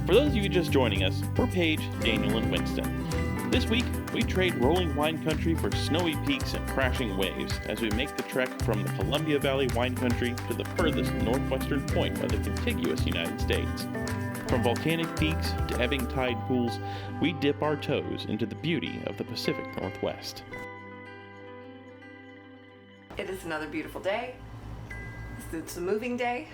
For those of you just joining us, we're Paige, Daniel, and Winston. This week, we trade rolling wine country for snowy peaks and crashing waves as we make the trek from the Columbia Valley wine country to the furthest northwestern point of the contiguous United States. From volcanic peaks to ebbing tide pools, we dip our toes into the beauty of the Pacific Northwest. It is another beautiful day. It's a moving day.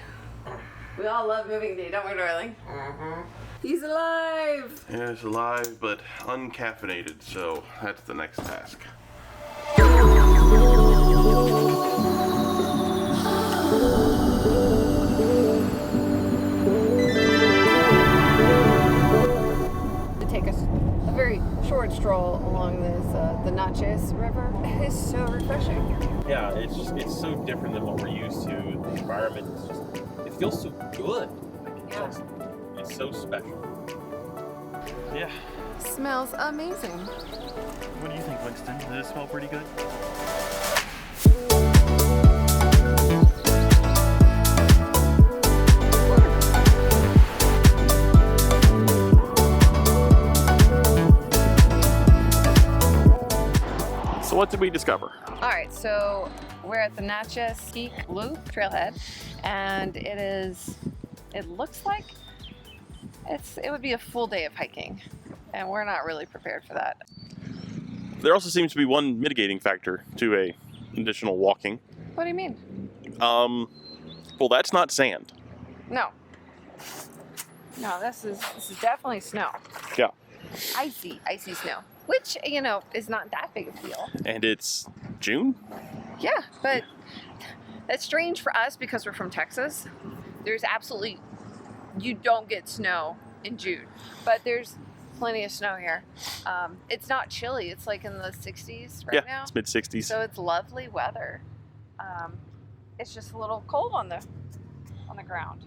We all love moving day, don't we, darling? Mm-hmm. He's alive! Yeah, he's alive, but uncaffeinated, so that's the next task. To take us a very short stroll along this the Natchez River. It is so refreshing. Yeah, it's so different than what we're used to. The environment is just, it feels so good. It's so special. Yeah. Smells amazing. What do you think, Winston? Does it smell pretty good? So what did we discover? All right, so we're at the Natchez Peak Loop Trailhead, and it looks like it would be a full day of hiking, and we're not really prepared for that. There also seems to be one mitigating factor to a additional walking. What do you mean? Well, that's not sand. No, this is definitely snow. Yeah. Icy snow, which, is not that big of a deal. And it's June? Yeah, but that's strange for us because we're from Texas. You don't get snow in June, but there's plenty of snow here. It's not chilly. It's like in the 60s right now. Yeah, it's mid-60s. So it's lovely weather. It's just a little cold on the ground.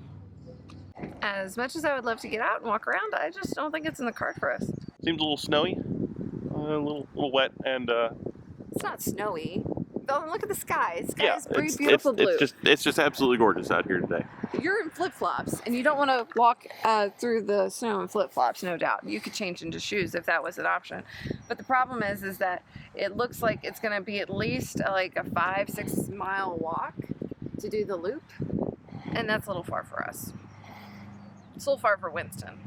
As much as I would love to get out and walk around, I just don't think it's in the card for us. Seems a little snowy, a little wet, and It's not snowy. Oh, look at the sky. The sky yeah, is pretty beautiful blue. It's just absolutely gorgeous out here today. You're in flip-flops, and you don't want to walk through the snow in flip-flops, no doubt. You could change into shoes if that was an option. But the problem is that it looks like it's going to be at least like a 5-6 mile walk to do the loop, and that's a little far for us. It's a little far for Winston.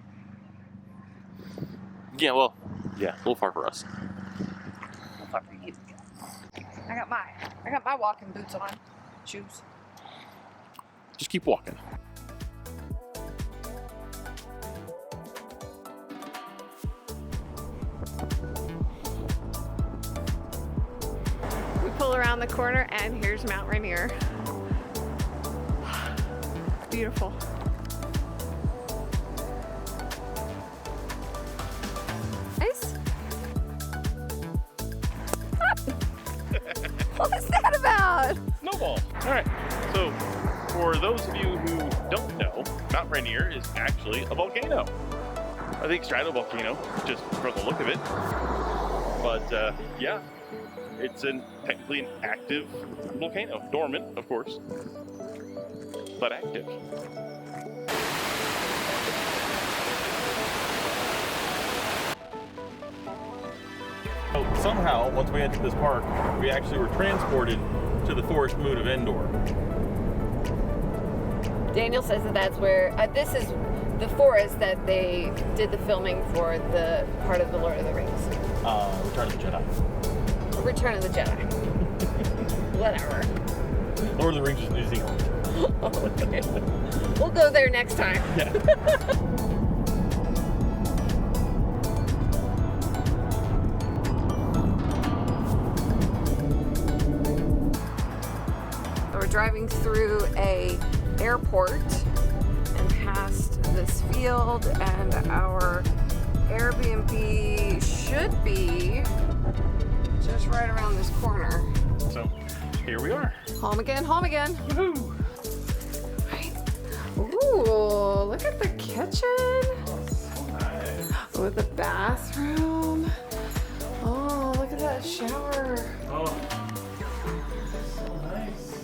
Yeah, well, yeah, a little far for us. A little far for you. I got my walking boots on, shoes. Just keep walking. We pull around the corner and here's Mount Rainier. Beautiful. Nice. What's that about? Snowball. All right. So, for those of you who don't know, Mount Rainier is actually a volcano. I think stratovolcano, just from the look of it. But yeah, it's technically an active volcano. Dormant, of course, but active. So somehow, once we entered this park, we actually were transported to the forest moon of Endor. Daniel says that's where, this is the forest that they did the filming for the part of the Lord of the Rings. Return of the Jedi. Return of the Jedi. Whatever. Lord of the Rings is New Zealand. Okay. We'll go there next time. Yeah. We're driving through a airport and past this field, and our Airbnb should be just right around this corner. So here we are. Home again, home again. Woohoo! Right. Ooh, look at the kitchen. So nice. With the bathroom. Oh, look at that shower. Oh, so nice.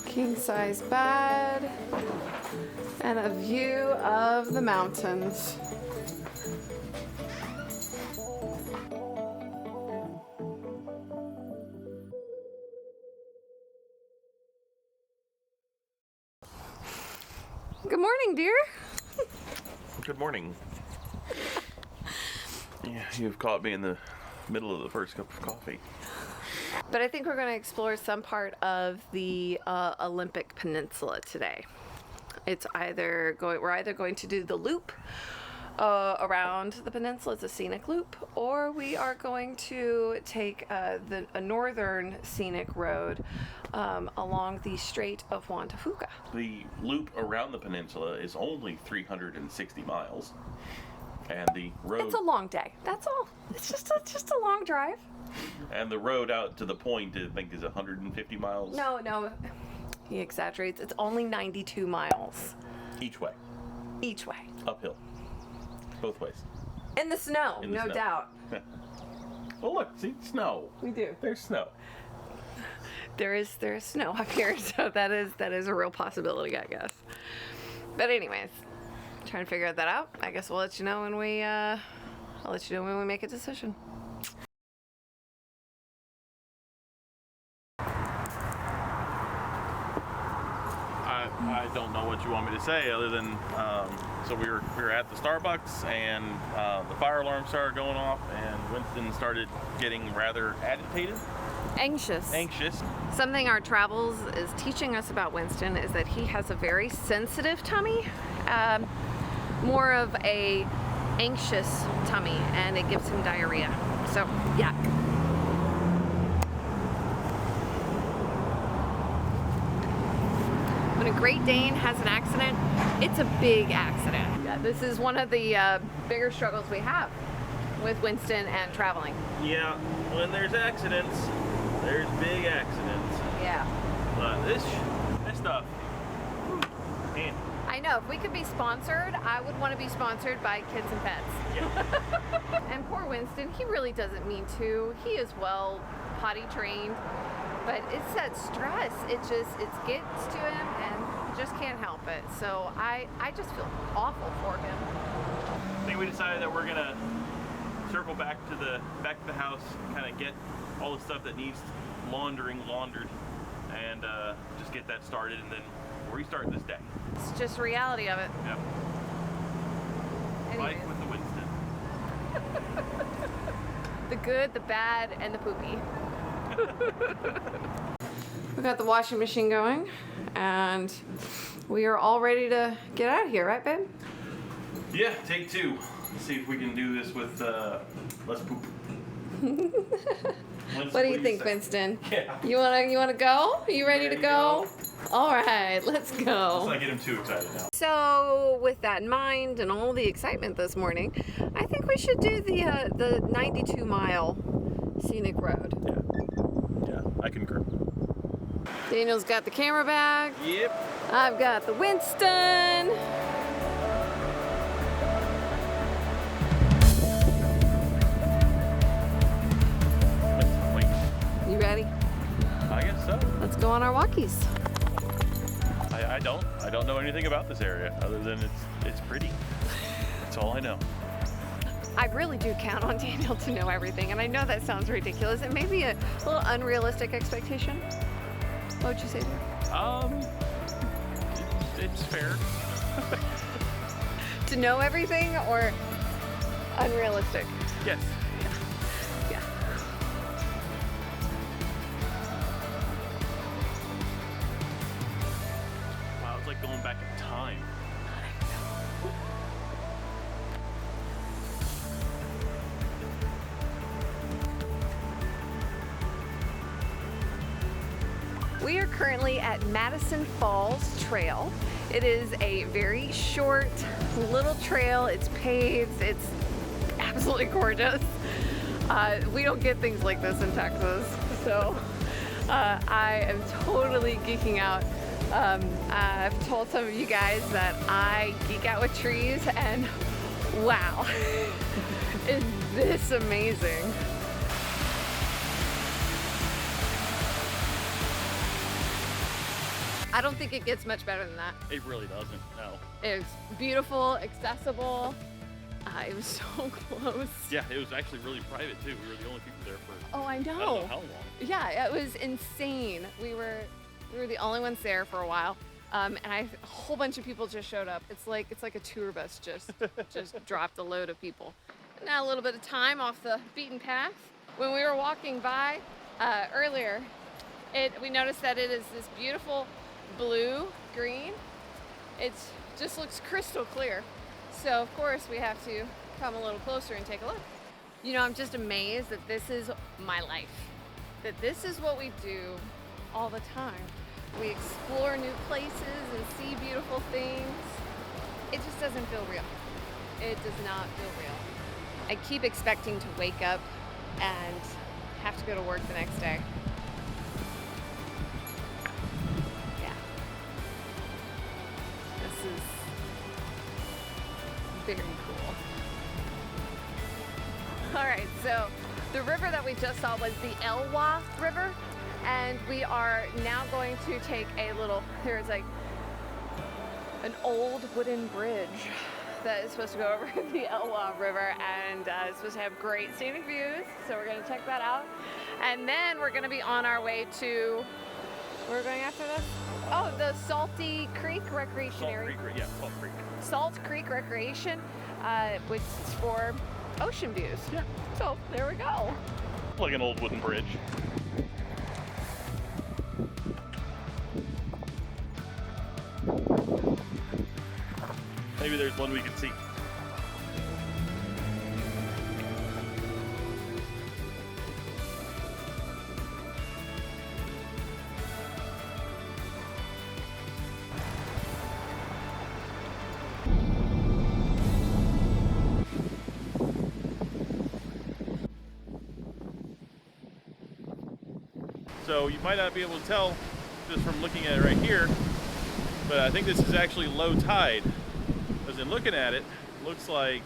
King size bed. And a view of the mountains. Good morning, dear. Good morning. Yeah, you've caught me in the middle of the first cup of coffee. But I think we're going to explore some part of the Olympic Peninsula today. We're either going to do the loop around the peninsula, it's a scenic loop, or we are going to take a northern scenic road along the Strait of Juan. The loop around the peninsula is only 360 miles, and the road... It's a long day, that's all. It's just a long drive. And the road out to the point, I think, is 150 miles? No, he exaggerates. It's only 92 miles. Each way. Each way. Uphill. Both ways. In the snow, In the no snow. doubt. Oh, look, see, snow. We do. There's snow. There is snow up here, so that is a real possibility, I guess. But anyways, trying to figure that out. I guess we'll let you know when we make a decision. I don't know what you want me to say other than so we were at the Starbucks and the fire alarm started going off and Winston started getting rather agitated. Anxious. Something our travels is teaching us about Winston is that he has a very sensitive tummy, more of a anxious tummy, and it gives him diarrhea. So, yeah. When a Great Dane has an accident, it's a big accident. Yeah, this is one of the bigger struggles we have with Winston and traveling. Yeah, when there's accidents, there's big accidents. Yeah. But this stuff, man. I know, if we could be sponsored, I would want to be sponsored by Kids and Pets. Yeah. And poor Winston, he really doesn't mean to. He is well potty trained, but it's that stress. It gets to him and he just can't help it. So I just feel awful for him. I think we decided that we're gonna circle back to the house, kind of get all the stuff that needs laundered, and just get that started, and then restart this day. It's just reality of it. Yep. Anyways. Life with the Winston. The good, the bad, and the poopy. We got the washing machine going, and we are all ready to get out of here, right, babe? Yeah, take two. Let's see if we can do this with less poop. What do you think, Winston? Yeah. You wanna go? Are you ready to go? All right, let's go. Let's not get him too excited now. So, with that in mind and all the excitement this morning, I think we should do the 92-mile scenic road. Yeah, I concur. Daniel's got the camera bag. Yep. I've got the Winston. You ready? I guess so. Let's go on our walkies. I don't know anything about this area other than it's pretty. That's all I know. I really do count on Daniel to know everything, and I know that sounds ridiculous. It may be a little unrealistic expectation. What would you say there? It's fair. To know everything or unrealistic? Yes. Yeah. Wow, it's like going back in time. We are currently at Madison Falls Trail. It is a very short little trail. It's paved. It's absolutely gorgeous. We don't get things like this in Texas, so I am totally geeking out. I've told some of you guys that I geek out with trees, and wow, is this amazing. I don't think it gets much better than that. It really doesn't, no. It was beautiful, accessible. It was so close. Yeah, it was actually really private too. We were the only people there for Oh, I know. I don't know how long. Yeah, it was insane. We were the only ones there for a while. And a whole bunch of people just showed up. It's like a tour bus just dropped a load of people. Now a little bit of time off the beaten path. When we were walking by earlier, we noticed that it is this beautiful blue-green. It just looks crystal clear. So of course we have to come a little closer and take a look. You know, I'm just amazed that this is my life. That this is what we do all the time. We explore new places and see beautiful things. It just doesn't feel real. It does not feel real. I keep expecting to wake up and have to go to work the next day. Yeah. This is very cool. All right, so the river that we just saw was the Elwha River, and we are now going to take a little, there's like an old wooden bridge that is supposed to go over the Elwha River, and it's supposed to have great scenic views, so we're going to check that out. And then we're going to be on our way to, where are we going after this? Oh, the Salty Creek Recreation Area. Yeah, Salt Creek. Salt Creek Recreation, which is for ocean views. Yeah. So there we go. Like an old wooden bridge. Maybe there's one we can see. So you might not be able to tell just from looking at it right here, but I think this is actually low tide. As in looking at it, looks like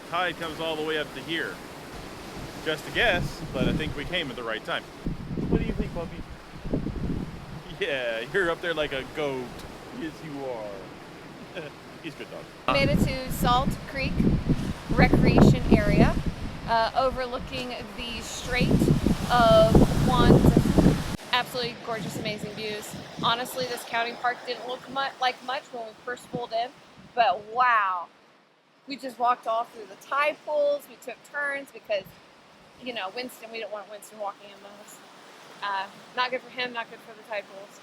tide comes all the way up to here. Just a guess, but I think we came at the right time. What do you think, puppy? Yeah, you're up there like a goat. Yes, you are. He's a good dog. We made it to Salt Creek Recreation Area, overlooking the Strait of Wouldnt. Absolutely gorgeous, amazing views. Honestly, this county park didn't look like much when we first pulled in, but wow. We just walked all through the tide pools. We took turns because, you know, Winston, we didn't want Winston walking in those. Not good for him, not good for the tide pools.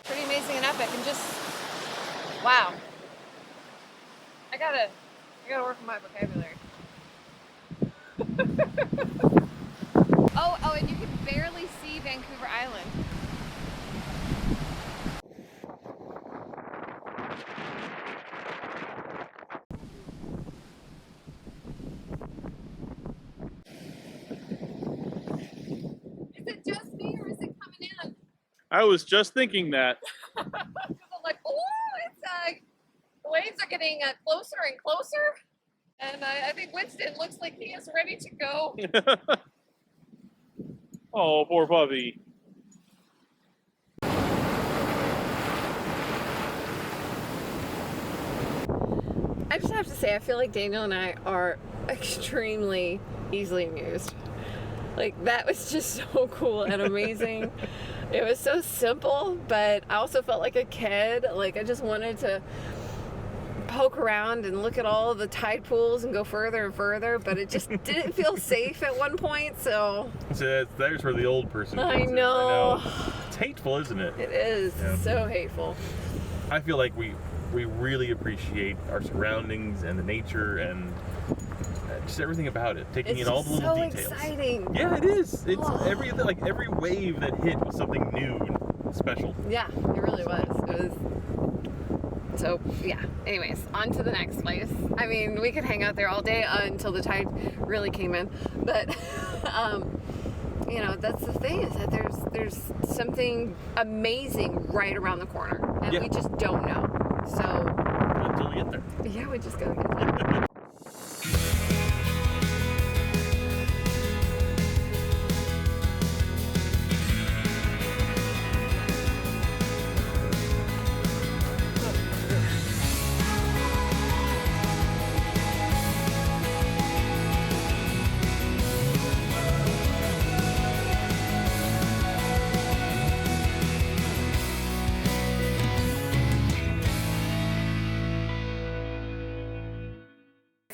Pretty amazing and epic, and just, wow. I gotta work on my vocabulary. Oh, and you can barely see Vancouver Island. Is it just me or is it coming in? I was just thinking that. I'm like, oh, it's the waves are getting closer and closer. And I think Winston looks like he is ready to go. Oh, poor puppy. I just have to say, I feel like Daniel and I are extremely easily amused. Like, that was just so cool and amazing. It was so simple, but I also felt like a kid. Like, I just wanted to poke around and look at all of the tide pools and go further and further, but it just didn't feel safe at one point, so... There's where the old person I know. It's hateful, isn't it? It is. Yeah. So hateful. I feel like we really appreciate our surroundings and the nature and just everything about it, taking in all the little details. It's so exciting. Yeah, it is. It's everything, like every wave that hit was something new and special. Yeah, it really was. It was. So yeah, anyways, on to the next place. I mean, we could hang out there all day until the tide really came in, but you know, that's the thing, is that there's something amazing right around the corner, and we just don't know. So until we get there. Yeah, we just gotta get there.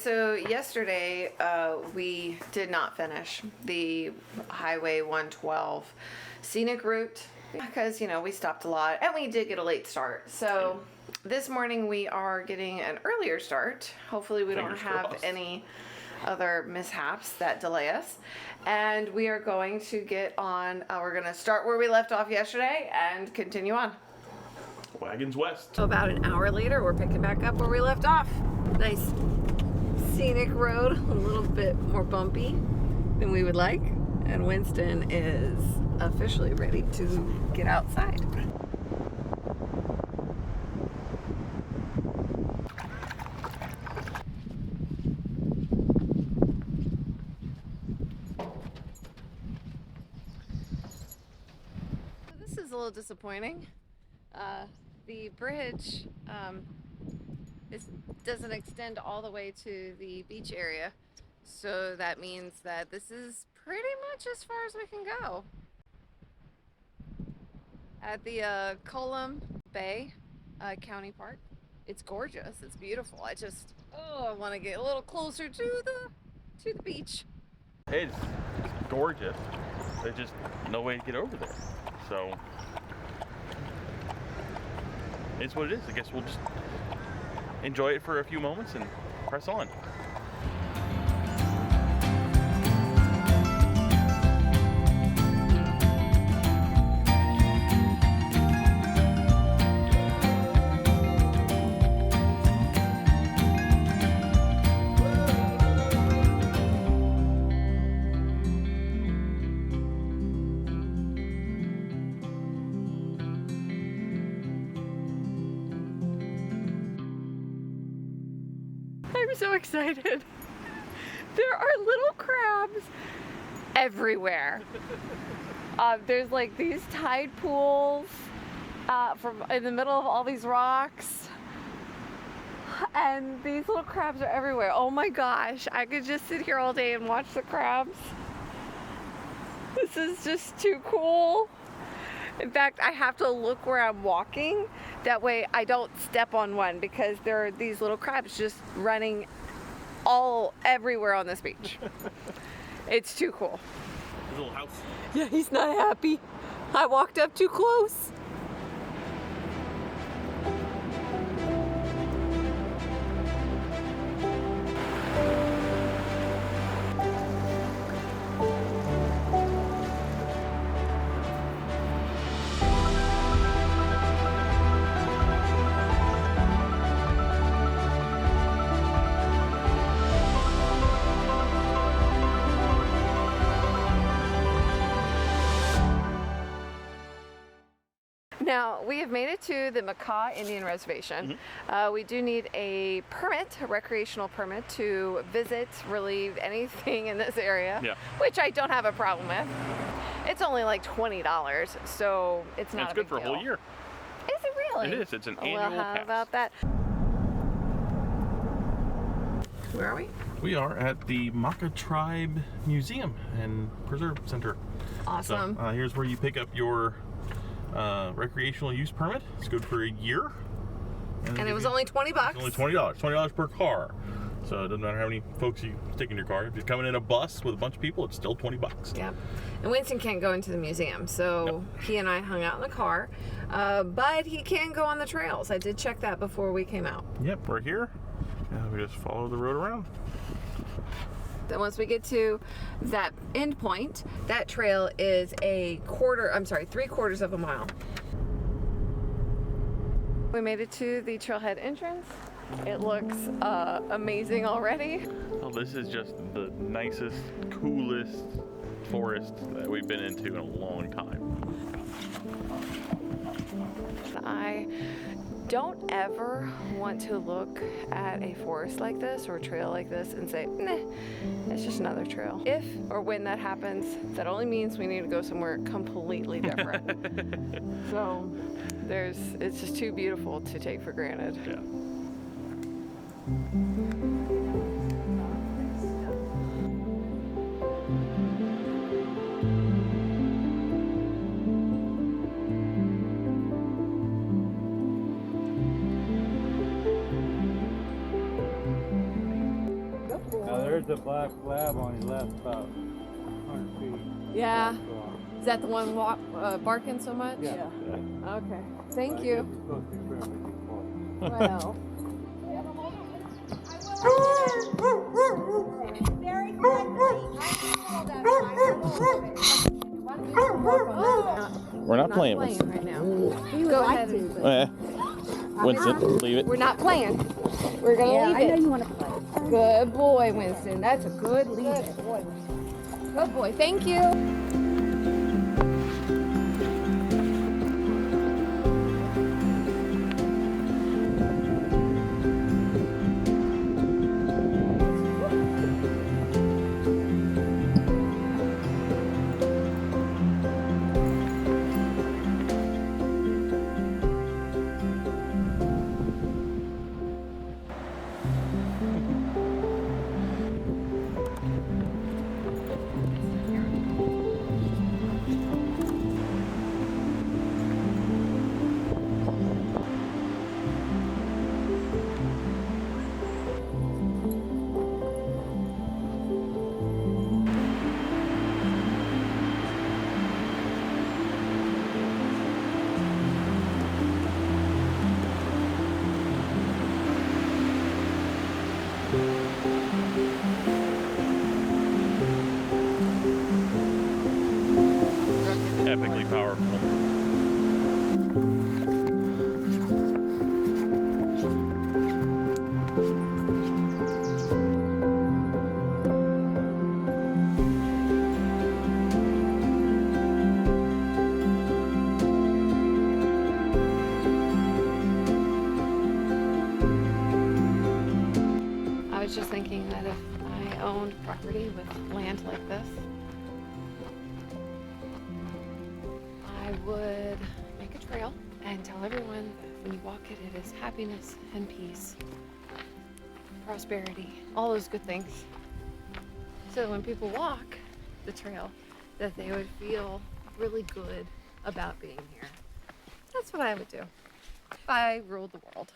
so yesterday we did not finish the Highway 112 scenic route because, you know, we stopped a lot and we did get a late start. So this morning we are getting an earlier start. Hopefully we don't have any other mishaps that delay us. And we are going to get on, we're going to start where we left off yesterday and continue on. Wagons west. So about an hour later, we're picking back up where we left off. Nice scenic road, a little bit more bumpy than we would like. And Winston is officially ready to get outside. This is a little disappointing. The bridge doesn't extend all the way to the beach area, so that means that this is pretty much as far as we can go. At the Colum Bay County Park, it's gorgeous, it's beautiful. I want to get a little closer to the beach. It's gorgeous. There's just no way to get over there, so it's what it is. I guess we'll just enjoy it for a few moments and press on. I'm so excited. There are little crabs everywhere. There's like these tide pools from in the middle of all these rocks, and these little crabs are everywhere. Oh my gosh, I could just sit here all day and watch the crabs. This is just too cool. In fact, I have to look where I'm walking. That way I don't step on one because there are these little crabs just running everywhere on this beach. It's too cool. His little house. Yeah, he's not happy. I walked up too close. Now, we have made it to the Macaw Indian Reservation. We do need a permit, a recreational permit, to visit really anything in this area, which I don't have a problem with. It's only like $20, so it's not a big deal. It's good for a whole year. Is it really? It is. It's an annual pass. How about that? Where are we? We are at the Maka Tribe Museum and Preserve Center. Awesome. So, here's where you pick up your recreational use permit. It's good for a year. And it was only $20. Only $20. $20 per car. So it doesn't matter how many folks you stick in your car. If you're coming in a bus with a bunch of people, it's still $20. Yep. And Winston can't go into the museum, so he and I hung out in the car. But he can go on the trails. I did check that before we came out. Yep, we're here. We just follow the road around. Then once we get to that end point, that trail is 3/4 of a mile. We made it to the trailhead entrance. It looks amazing already. Well, this is just the nicest, coolest forest that we've been into in a long time. I don't ever want to look at a forest like this or a trail like this and say, nah, it's just another trail. If or when that happens, that only means we need to go somewhere completely different. So it's just too beautiful to take for granted. Yeah. There's a black lab on your left about 100 feet. Yeah. Is that the one barking so much? Yeah. Okay. Thank I you. guess it's supposed to be fairly close. Well. Very friendly. We're not playing with Playing right now. Go ahead. Winston, leave it. We're not playing. We're gonna Yeah, leave I it. know you want to play. Good boy, Winston. That's a good lead. Good boy. Good boy. Thank you. Epically powerful. I was just thinking that if I owned property with land like this, I would make a trail and tell everyone that when you walk it, it is happiness and peace, prosperity, all those good things. So that when people walk the trail, that they would feel really good about being here. That's what I would do if I ruled the world.